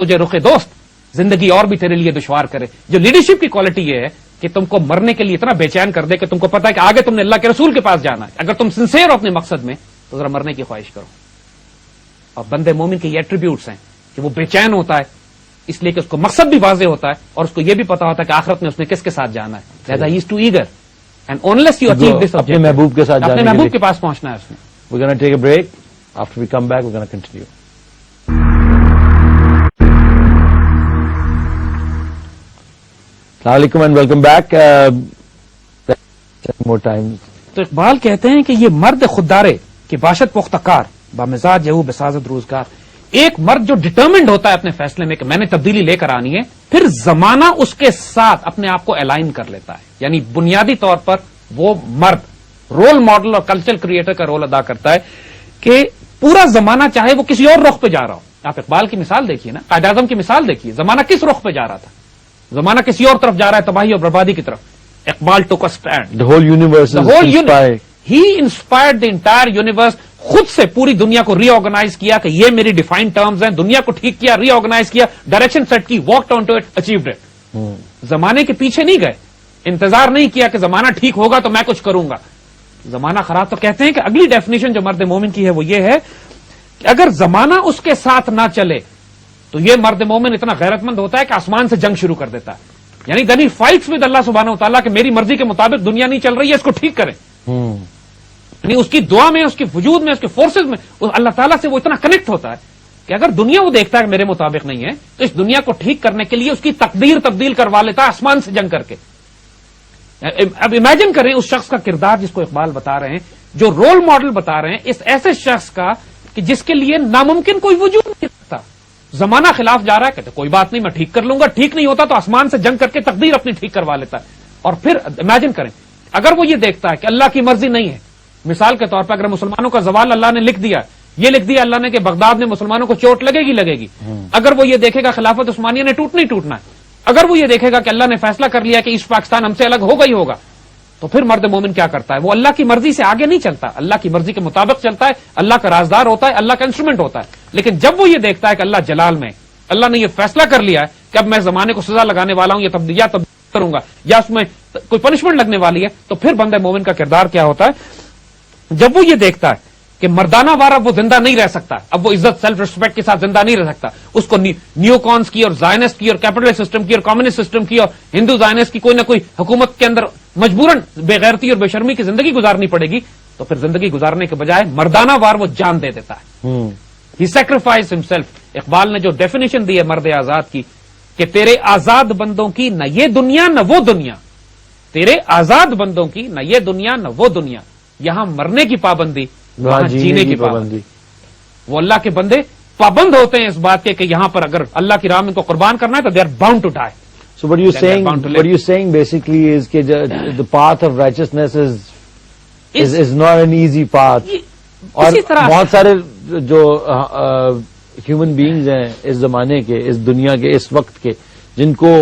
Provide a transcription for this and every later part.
تجھے رخ دوست زندگی اور بھی تیرے لیے دشوار کرے. جو لیڈرشپ کی کوالٹی یہ ہے کہ تم کو مرنے کے لیے اتنا بے چین کر دے کہ تم کو پتا ہے کہ آگے تم نے اللہ کے رسول کے پاس جانا ہے. اگر تم سنسیئر ہو اپنے مقصد میں تو ذرا مرنے کی خواہش کرو. اور بندے مومن کے یہ ایٹریبیوٹس ہیں کہ وہ بے چین ہوتا ہے اس لیے کہ اس کو مقصد بھی واضح ہوتا ہے اور اس کو یہ بھی پتا ہوتا ہے کہ آخرت میں اس نے کس کے ساتھ جانا ہے. لہذا he is too eager and unless you achieve this اپنے محبوب کے ساتھ اپنے محبوب کے پاس پہنچنا ہے اس نے. We're going to take a break. After we come back, we're going to continue. Assalamu alaikum and welcome back. More time. تو اقبال کہتے ہیں کہ یہ مرد خوددارے کہ باشد پختکار بامزاج یہو بسازت روزگار. ایک مرد جو ڈٹرمنڈ ہوتا ہے اپنے فیصلے میں کہ میں نے تبدیلی لے کر آنی ہے, پھر زمانہ اس کے ساتھ اپنے آپ کو الائن کر لیتا ہے. یعنی بنیادی طور پر وہ مرد رول ماڈل اور کلچرل کریٹر کا رول ادا کرتا ہے کہ پورا زمانہ چاہے وہ کسی اور رخ پہ جا رہا ہو. آپ اقبال کی مثال دیکھیے نا, قائد اعظم کی مثال دیکھیے. زمانہ کس رخ پہ جا رہا تھا؟ زمانہ کسی اور طرف جا رہا ہے, تباہی اور بربادی کی طرف. اقبال ٹوک اے stand. The whole universe is inspired. He inspired the entire universe. خود سے پوری دنیا کو ری آرگنائز کیا کہ یہ میری ڈیفائنڈ ٹرمز ہیں. دنیا کو ٹھیک کیا, ری آرگنائز کیا, ڈائریکشن سیٹ کی, walk on to it, achieved it. زمانے کے پیچھے نہیں گئے, انتظار نہیں کیا کہ زمانہ ٹھیک ہوگا تو میں کچھ کروں گا. زمانہ خراب. تو کہتے ہیں کہ اگلی ڈیفینیشن جو مرد مومن کی ہے وہ یہ ہے کہ اگر زمانہ اس کے ساتھ نہ چلے تو یہ مرد مومن اتنا غیرت مند ہوتا ہے کہ آسمان سے جنگ شروع کر دیتا ہے. یعنی دین ہی فائٹس ود اللہ سبحانہ و تعالیٰ کہ میری مرضی کے مطابق دنیا نہیں چل رہی ہے, اس کو ٹھیک کریں. یعنی اس کی دعا میں, اس کی وجود میں, اس کے فورسز میں اللہ تعالیٰ سے وہ اتنا کنیکٹ ہوتا ہے کہ اگر دنیا وہ دیکھتا ہے کہ میرے مطابق نہیں ہے تو اس دنیا کو ٹھیک کرنے کے لیے اس کی تقدیر تبدیل کروا لیتا ہے آسمان سے جنگ کر کے. اب امیجن کریں اس شخص کا کردار جس کو اقبال بتا رہے ہیں, جو رول ماڈل بتا رہے ہیں, اس ایسے شخص کا کہ جس کے لیے ناممکن کوئی وجود نہیں رکھتا. زمانہ خلاف جا رہا ہے, کہتے کوئی بات نہیں میں ٹھیک کر لوں گا. ٹھیک نہیں ہوتا تو آسمان سے جنگ کر کے تقدیر اپنی ٹھیک کروا لیتا ہے. اور پھر امیجن کریں اگر وہ یہ دیکھتا ہے کہ اللہ کی مرضی نہیں ہے, مثال کے طور پر اگر مسلمانوں کا زوال اللہ نے لکھ دیا, یہ لکھ دیا اللہ نے کہ بغداد میں مسلمانوں کو چوٹ لگے گی. اگر وہ یہ دیکھے گا خلافت عثمانیہ نے ٹوٹنا ہے, اگر وہ یہ دیکھے گا کہ اللہ نے فیصلہ کر لیا کہ ایسٹ پاکستان ہم سے الگ ہوگا ہی ہوگا, تو پھر مرد مومن کیا کرتا ہے؟ وہ اللہ کی مرضی سے آگے نہیں چلتا, اللہ کی مرضی کے مطابق چلتا ہے, اللہ کا رازدار ہوتا ہے, اللہ کا انسٹرومنٹ ہوتا ہے. لیکن جب وہ یہ دیکھتا ہے کہ اللہ جلال میں اللہ نے یہ فیصلہ کر لیا ہے کہ اب میں زمانے کو سزا لگانے والا ہوں, یا تبدیل کروں گا, یا اس میں کوئی پنشمنٹ لگنے والی ہے, تو پھر بندہ مومن کا کردار کیا ہوتا ہے؟ جب وہ یہ دیکھتا ہے کہ مردانہ وار اب وہ زندہ نہیں رہ سکتا, اب وہ عزت سیلف ریسپیکٹ کے ساتھ زندہ نہیں رہ سکتا, اس کو نیو کانس کی اور زائنسٹ کی اور کیپٹلسٹ سسٹم کی اور کمیونسٹ سسٹم کی اور ہندو زائنسٹ کی کوئی نہ کوئی حکومت کے اندر مجبوراً بے غیرتی اور بے شرمی کی زندگی گزارنی پڑے گی, تو پھر زندگی گزارنے کے بجائے مردانہ وار وہ جان دے دیتا ہے. ہی سیکریفائز ہمسیلف. اقبال نے جو ڈیفینیشن دی ہے مرد آزاد کی کہ تیرے آزاد بندوں کی نہ یہ دنیا نہ وہ دنیا, تیرے آزاد بندوں کی نہ یہ دنیا نہ وہ دنیا, یہاں مرنے کی پابندی وہاں جینے کی پابندی. وہ اللہ کے بندے پابند ہوتے ہیں اس بات کے کہ یہاں پر اگر اللہ کی راہ میں ان کو قربان کرنا ہے تو they are bound to die. So what you're saying basically is that the path of righteousness is not an easy path. اور بہت سارے جو ہیومن بینگز ہیں اس زمانے کے, اس دنیا کے, اس وقت کے, جن کو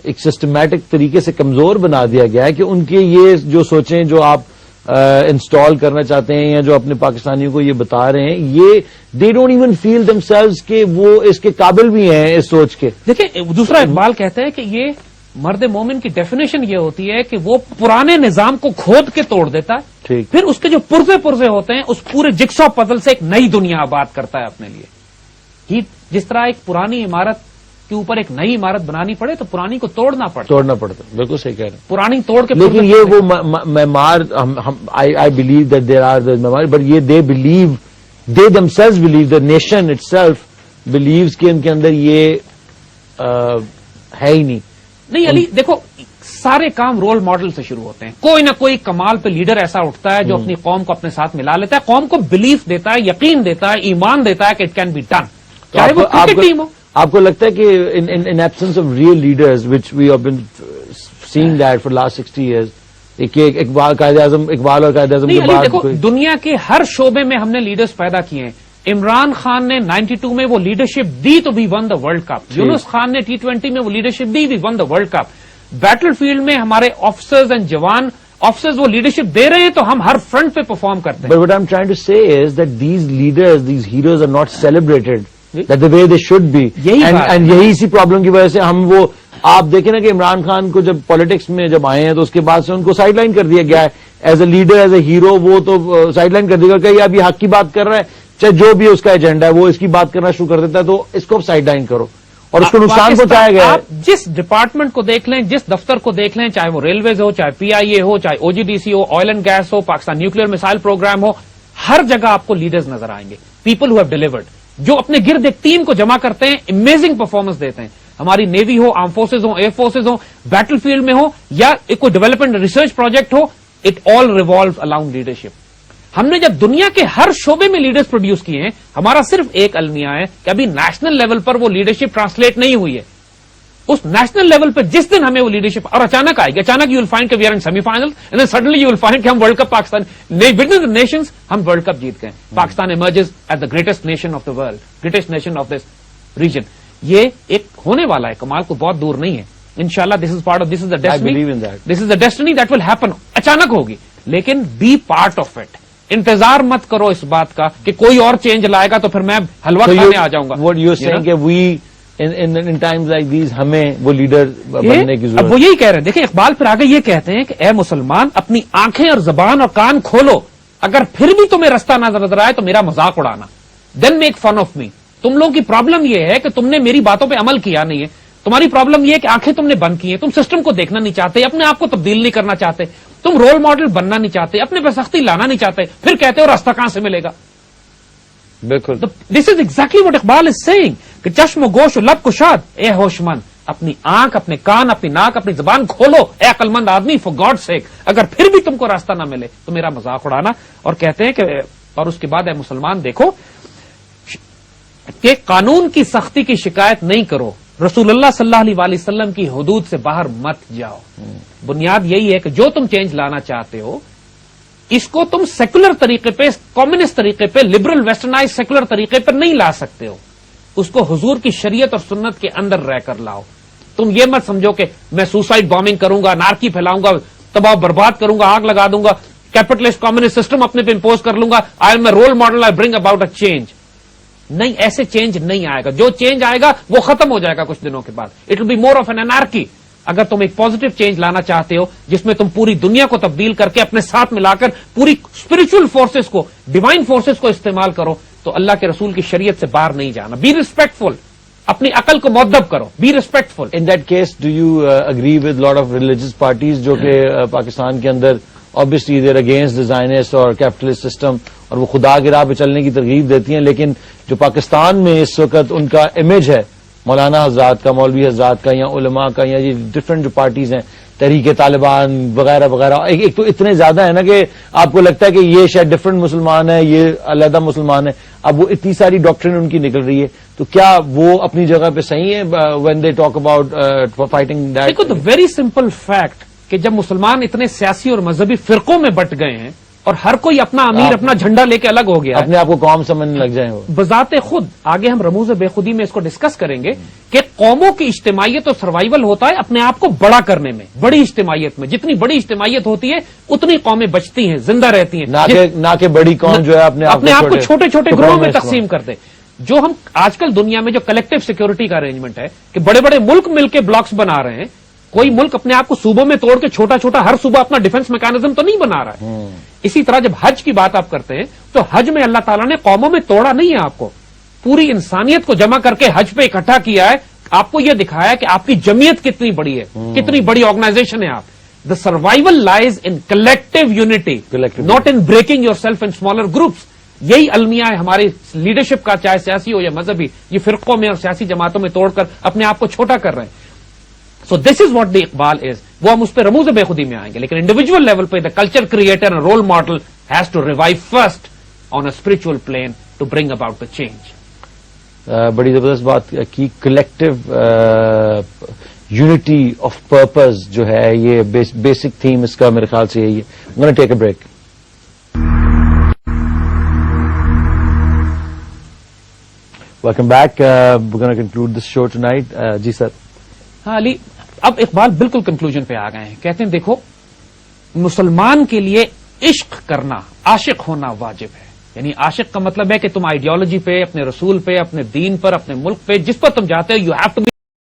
ایک سسٹمیٹک طریقے سے کمزور بنا دیا گیا ہے کہ ان کے یہ جو سوچیں جو آپ انسٹال کرنا چاہتے ہیں یا جو اپنے پاکستانیوں کو یہ بتا رہے ہیں, یہ they don't even feel themselves کہ وہ اس کے قابل بھی ہیں اس سوچ کے. دیکھیں دوسرا اقبال کہتا ہے کہ یہ مرد مومن کی ڈیفینیشن یہ ہوتی ہے کہ وہ پرانے نظام کو کھود کے توڑ دیتا ہے, پھر اس کے جو پرزے ہوتے ہیں اس پورے جگسا پزل سے ایک نئی دنیا آباد کرتا ہے اپنے لیے. جس طرح ایک پرانی عمارت کے اوپر ایک نئی عمارت بنانی پڑے تو پرانی کو توڑنا پڑتا. بالکل صحیح کہہ رہے ہیں, پرانی توڑ کے. لیکن یہ وہ معمار, I believe that there are the معمار, بٹ یہ they themselves believe, the nation itself believes کہ ان کے اندر یہ ہے ہی نہیں. علی دیکھو سارے کام رول ماڈل سے شروع ہوتے ہیں. کوئی نہ کوئی کمال پہ لیڈر ایسا اٹھتا ہے جو اپنی قوم کو اپنے ساتھ ملا لیتا ہے, قوم کو بلیف دیتا ہے, یقین دیتا ہے, ایمان دیتا ہے کہ اٹ کین بی ڈن, چاہے وہ کرکٹ ٹیم ہو. آپ کو لگتا ہے کہ in absence of real leaders which we have been seeing that for last 60 years, Iqbal اور قائد اعظم کے بعد دیکھو دنیا کے ہر شعبے میں ہم نے لیڈرز پیدا کیے ہیں. عمران خان نے 92 میں وہ لیڈرشپ دی تو بھی won the World Cup. Younis Khan نے T20 میں وہ لیڈرشپ دی, we won the World Cup. Battlefield میں ہمارے آفیسرز اینڈ جوان آفیسرز وہ لیڈرشپ دے رہے ہیں تو ہم ہر فرنٹ پہ پرفارم کرتے ہیں. But what I'm trying to say is that these leaders, these heroes are not celebrated that the way they should be. And یہی اسی پرابلم کی وجہ سے ہم وہ آپ دیکھیں نا کہ عمران خان کو جب پالیٹکس میں جب آئے ہیں تو اس کے بعد سے ان کو سائڈ لائن کر دیا گیا ہے as a leader, as a hero. وہ تو سائڈ لائن کر دیا گیا کہ اب یہ حق کی بات کر رہا ہے, چاہے جو بھی اس کا ایجنڈا ہے وہ اس کی بات کرنا شروع کر دیتا ہے, تو اس کو سائڈ لائن کرو, اور اس کو نقصان پہنچایا گیا ہے. جس ڈپارٹمنٹ کو دیکھ لیں, جس دفتر کو دیکھ لیں, چاہے وہ ریلویز ہو, چاہے پی آئی اے ہو, چاہے او جی ڈی سی ہو, آئل اینڈ گیس ہو, پاکستان نیوکلیر میسائل پروگرام ہو, ہر جگہ آپ کو لیڈرز نظر آئیں گے, پیپل ہو ہیو ڈیلیورڈ, جو اپنے گرد ایک ٹیم کو جمع کرتے ہیں, امیزنگ پرفارمنس دیتے ہیں. ہماری نیوی ہو, آرم فورسز ہو, ایئر فورسز ہو, بیٹل فیلڈ میں ہو, یا کوئی development research project who, it all revolve around leadership. ہم نے جب دنیا کے ہر شعبے میں لیڈرز پروڈیوس کیے ہیں, ہمارا صرف ایک المیہ ہے کہ ابھی نیشنل لیول پر وہ لیڈرشپ ٹرانسلیٹ نہیں ہوئی ہے. اس نیشنل لیول پہ جس دن ہمیں وہ لیڈرشپ اور اچانک آئے گی, اچانک یو ول فائنڈ کہ we are in semi final, and then suddenly you will find کہ ہم World Cup Pakistan with in nations ہم ورلڈ کپ جیت گئے. Pakistan emerges as the greatest nation of the world, greatest nation of this region. یہ ایک ہونے والا ہے کمال, کو بہت دور نہیں ہے. انشاءاللہ this is part of, this is the destiny, this is the destiny that will happen. اچانک ہوگی, لیکن بی پارٹ آف اٹ. انتظار مت کرو اس بات کا کہ کوئی اور چینج لائے گا تو پھر میں حلوہ کھانے آ جاؤں گا. What you're saying کہ we in times like these ہمیں وہ لیڈر بننے کی ضرورت. اب وہ یہی کہہ رہے ہیں. دیکھیں اقبال پھر آگے یہ کہتے ہیں کہ اے مسلمان اپنی آنکھیں اور زبان اور کان کھولو, اگر پھر بھی تمہیں رستہ نہ نظر آئے تو میرا مذاق اڑانا, then make fun of me. تم لوگوں کی پرابلم یہ ہے کہ تم نے میری باتوں پہ عمل کیا نہیں ہے. تمہاری پرابلم یہ ہے کہ آنکھیں تم نے بند کی ہیں, تم سسٹم کو دیکھنا نہیں چاہتے, اپنے آپ کو تبدیل نہیں کرنا چاہتے, تم رول ماڈل بننا نہیں چاہتے, اپنے پہ سختی لانا نہیں چاہتے, پھر کہتے ہو راستہ کہاں سے ملے گا. بالکل, this is exactly what Iqbal is saying کہ چشم و گوش و لب کشاد, اے ہوش مند اپنی آنکھ, اپنے کان, اپنی ناک, اپنی زبان کھولو اے عقل مند آدمی, فار گاڈ سیک. اگر پھر بھی تم کو راستہ نہ ملے تو میرا مذاق اڑانا. اور کہتے ہیں کہ اور اس کے بعد اے مسلمان دیکھو کہ قانون کی سختی کی شکایت نہیں کرو, رسول اللہ صلی اللہ علیہ وسلم کی حدود سے باہر مت جاؤ. بنیاد یہی ہے کہ جو تم چینج لانا چاہتے ہو اس کو تم سیکولر طریقے پہ, کمیونسٹ طریقے پہ, لبرل ویسٹرنائز سیکولر طریقے پر نہیں لا سکتے ہو. اس کو حضور کی شریعت اور سنت کے اندر رہ کر لاؤ. تم یہ مت سمجھو کہ میں سوسائڈ بامبنگ کروں گا, نارکی پھیلاؤں گا, تباہ برباد کروں گا, آگ لگا دوں گا, کیپٹلسٹ کمیونسٹ سسٹم اپنے پہ امپوز کر لوں گا, I am a role model, I bring about a change. نہیں, ایسے چینج نہیں آئے گا. جو چینج آئے گا وہ ختم ہو جائے گا کچھ دنوں کے بعد. It will be more of an anarchy. اگر تم ایک پازیٹو چینج لانا چاہتے ہو جس میں تم پوری دنیا کو تبدیل کر کے اپنے ساتھ ملا کر پوری اسپرچل فورسز کو, ڈیوائن فورسز کو استعمال کرو, تو اللہ کے رسول کی شریعت سے باہر نہیں جانا. بی ریسپیکٹفل, اپنی عقل کو مؤدب کرو, be respectful. In that case do you agree with lot of religious parties جو کہ پاکستان کے اندر obviously they're against the Zionist اور capitalist system اور وہ خدا کی راہ پہ چلنے کی ترغیب دیتی ہیں, لیکن جو پاکستان میں اس وقت ان کا امیج ہے مولانا حضرات کا, مولوی حضرات کا, یا علماء کا, یا یہ ڈفرینٹ جو پارٹیز ہیں, تحریک طالبان وغیرہ وغیرہ, ایک تو اتنے زیادہ ہے نا کہ آپ کو لگتا ہے کہ یہ شاید ڈفرینٹ مسلمان ہے, یہ علیحدہ مسلمان ہے. اب وہ اتنی ساری ڈاکٹرن ان کی نکل رہی ہے, تو کیا وہ اپنی جگہ پہ صحیح ہے when they talk about fighting that? دیکھو, ویری سمپل فیکٹ کہ جب مسلمان اتنے سیاسی اور مذہبی فرقوں میں بٹ گئے ہیں اور ہر کوئی اپنا امیر, اپنا جھنڈا لے کے الگ ہو گیا, اپنے آپ کو قوم سمجھنے لگ جائیں, وہ بذات خود آگے ہم رموز بے خودی میں اس کو ڈسکس کریں گے کہ قوموں کی اجتماعیت اور سروائیول ہوتا ہے اپنے آپ کو بڑا کرنے میں. بڑی اجتماعیت میں جتنی بڑی اجتماعیت ہوتی ہے اتنی قومیں بچتی ہیں, زندہ رہتی ہیں, نہ کہ بڑی قوم جو ہے اپنے آپ کو چھوٹے چھوٹے گروہوں میں تقسیم کر دے. جو ہم آج کل دنیا میں جو کلیکٹو سیکورٹی کا ارینجمنٹ ہے کہ بڑے بڑے ملک مل کے بلاکس بنا رہے ہیں, کوئی ملک اپنے آپ کو صوبوں میں توڑ کے چھوٹا چھوٹا ہر صوبہ اپنا ڈیفنس میکانزم تو نہیں بنا رہا ہے. اسی طرح جب حج کی بات آپ کرتے ہیں تو حج میں اللہ تعالیٰ نے قوموں میں توڑا نہیں ہے, آپ کو پوری انسانیت کو جمع کر کے حج پہ اکٹھا کیا ہے. آپ کو یہ دکھایا کہ آپ کی جمعیت کتنی بڑی ہے, کتنی بڑی آرگنائزیشن ہے آپ. The survival lies in collective unity, not in breaking yourself in smaller groups. یہی المیہ ہے ہماری لیڈرشپ کا, چاہے سیاسی ہو یا مذہبی. یہ فرقوں میں اور سیاسی جماعتوں میں توڑ کر اپنے آپ کو چھوٹا کر رہے ہیں. سو دس از واٹ دی اقبال از. وہ ہم اس پہ رموز بے خودی میں آئیں گے, لیکن انڈیویجل لیول پہ the culture creator and role model has to revive first on a spiritual plane to bring about the change. بڑی زبردست بات کی. کلیکٹو یونٹی آف پرپز جو ہے یہ بیسک تھیم اس کا میرے خیال سے یہی ہے. I'm gonna take a break. Welcome back. We're going to conclude this show tonight. جی سر. ہاں علی, اب اقبال بالکل کنکلوژن پہ آ گئے ہیں. کہتے ہیں دیکھو مسلمان کے لیے عشق کرنا, عاشق ہونا واجب ہے. یعنی عاشق کا مطلب ہے کہ تم آئیڈیالوجی پہ، اپنے رسول پہ، اپنے دین پر، اپنے ملک پہ، جس پر تم جاتے ہو، یو ہیو ٹو